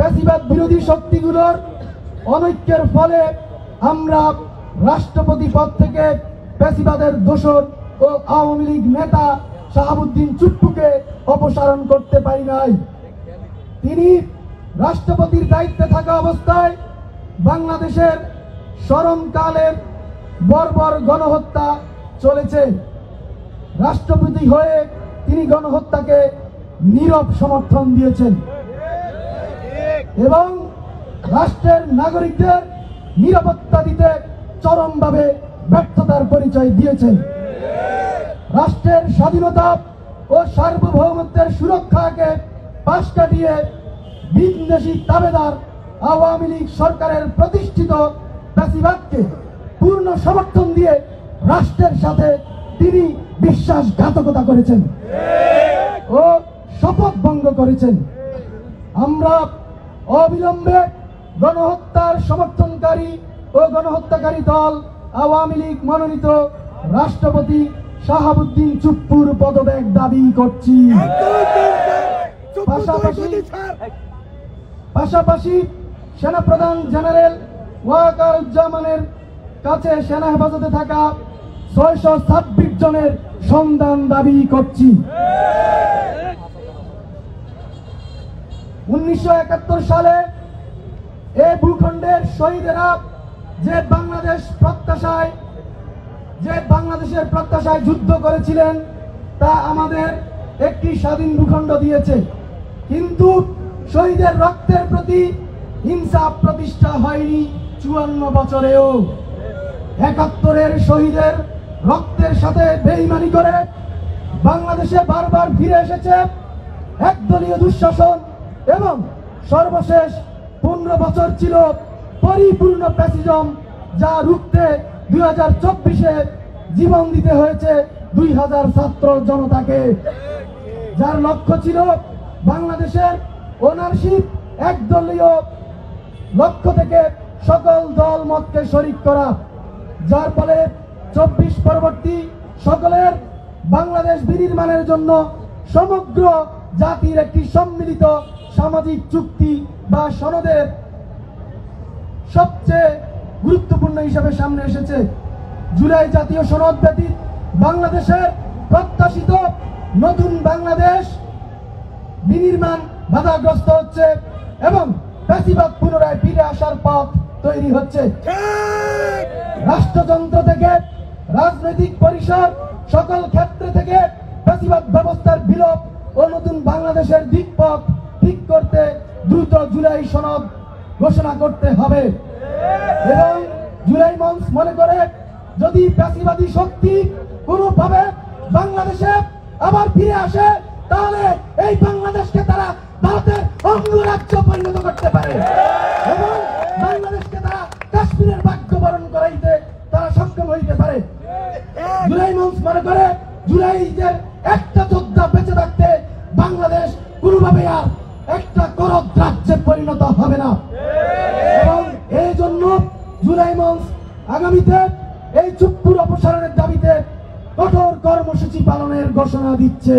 ফ্যাসিবাদ বিরোধী শক্তিগুলোর অনৈক্যের ফলে আমরা রাষ্ট্রপতি পদ থেকে ফ্যাসিবাদের দোসর ও আওয়ামী লীগ নেতা শাহাবুদ্দিন চুপ্পুকে অপসারণ করতে পারি নাই। তিনি রাষ্ট্রপতির দায়িত্বে থাকা অবস্থায় বাংলাদেশের স্মরণকালের বর্বর গণহত্যা চলেছে। রাষ্ট্রপতি হয়ে তিনি গণহত্যাকে নীরব সমর্থন দিয়েছেন এবং রাষ্ট্রের নাগরিকদের নিরাপত্তা দিতে চরমভাবে ব্যর্থতার পরিচয় দিয়েছেন। রাষ্ট্রের স্বাধীনতা ও সার্বভৌমত্বের সুরক্ষাকে পাশ কাটিয়ে বিদেশি তাবেদার আওয়ামী লীগ সরকারের প্রতিষ্ঠিত ফ্যাসিবাদকে পূর্ণ সমর্থন দিয়ে রাষ্ট্রের সাথে তিনি বিশ্বাসঘাতকতা করেছেন ও শপথ ভঙ্গ করেছেন। আমরা অবিলম্বে গণহত্যার সমর্থনকারী ও গণহত্যাকারী দল আওয়ামী লীগ মনোনীত রাষ্ট্রপতি শাহাবুদ্দিন চুপ্পুর পদত্যাগ দাবি করছি। পাশাপাশি সেনাপ্রধান জেনারেল ওয়াকারুজ্জামানের কাছে সেনা হেফাজতে থাকা 626 জনের সন্ধান দাবি করছি। 1971 সালে এই ভূখণ্ডের শহীদেরা যে বাংলাদেশের প্রত্যাশায় যুদ্ধ করেছিলেন তা আমাদের একটি স্বাধীন ভূখণ্ড দিয়েছে, কিন্তু শহীদের রক্তের প্রতি ইনসাফ প্রতিষ্ঠা হয়নি 54 বছরেও। 71-এর শহীদের রক্তের সাথে বেইমানি করে বাংলাদেশে বারবার ফিরে এসেছে একদলীয় দুঃশাসন এবং সর্বশেষ 15 বছর ছিল পরিপূর্ণ ফ্যাসিজম, যা রুখতে 2024-এ জীবন দিতে হয়েছে 2000 ছাত্র জনতাকে, যার লক্ষ্য ছিল বাংলাদেশের ওনারশিপ একদলীয় লক্ষ্য থেকে সকল দল মতকে শরিক করা, যার ফলে 24 পরবর্তী সকলের বাংলাদেশ বিনির্মাণের জন্য সমগ্র জাতির একটি সম্মিলিত সামাজিক চুক্তি বা সনদের সবচেয়ে গুরুত্বপূর্ণ হিসাবে সামনে এসেছে। জুলাই জাতীয় সনদ ব্যতীত বাংলাদেশের প্রত্যাশিত নতুন বাংলাদেশ বিনির্মাণ বাধাগ্রস্ত হচ্ছে এবং ফ্যাসিবাদ পুনরায় ফিরে আসার পথ তৈরি হচ্ছে। রাষ্ট্রযন্ত্র থেকে রাজনৈতিক পরিসর সকল ক্ষেত্রে থেকে ফ্যাসিবাদ ব্যবস্থার বিলোপ ও নতুন বাংলাদেশের দিকপথ ঠিক করতে দ্রুত জুলাই সনদ ঘোষণা করতে হবে এবং জুলাই মঞ্চ মনে করে যদি ফ্যাসিবাদী শক্তি কোনোভাবে বাংলাদেশে আবার ফিরে আসে তাহলে এই বাংলাদেশকে তারা ভারতের অঙ্গরাজ্য পরিণত করতে পারে এবং বাংলাদেশকে তারা কাশ্মীরের ভাগ্য বরণ করাইতে তারা সক্ষম হইতে পারে। জুলাই মঞ্চ মনে করে জুলাইয়ের একটা যোদ্ধা বেঁচে থাকতে বাংলাদেশ কোনোভাবে আর একটা করদ রাজ্যে পরিণত হবে না এবং এই জন্য জুলাই মঞ্চ আগামীতে এই চুপ্পুর অপসারণের দাবিতে কঠোর কর্মসূচি পালনের ঘোষণা দিচ্ছে।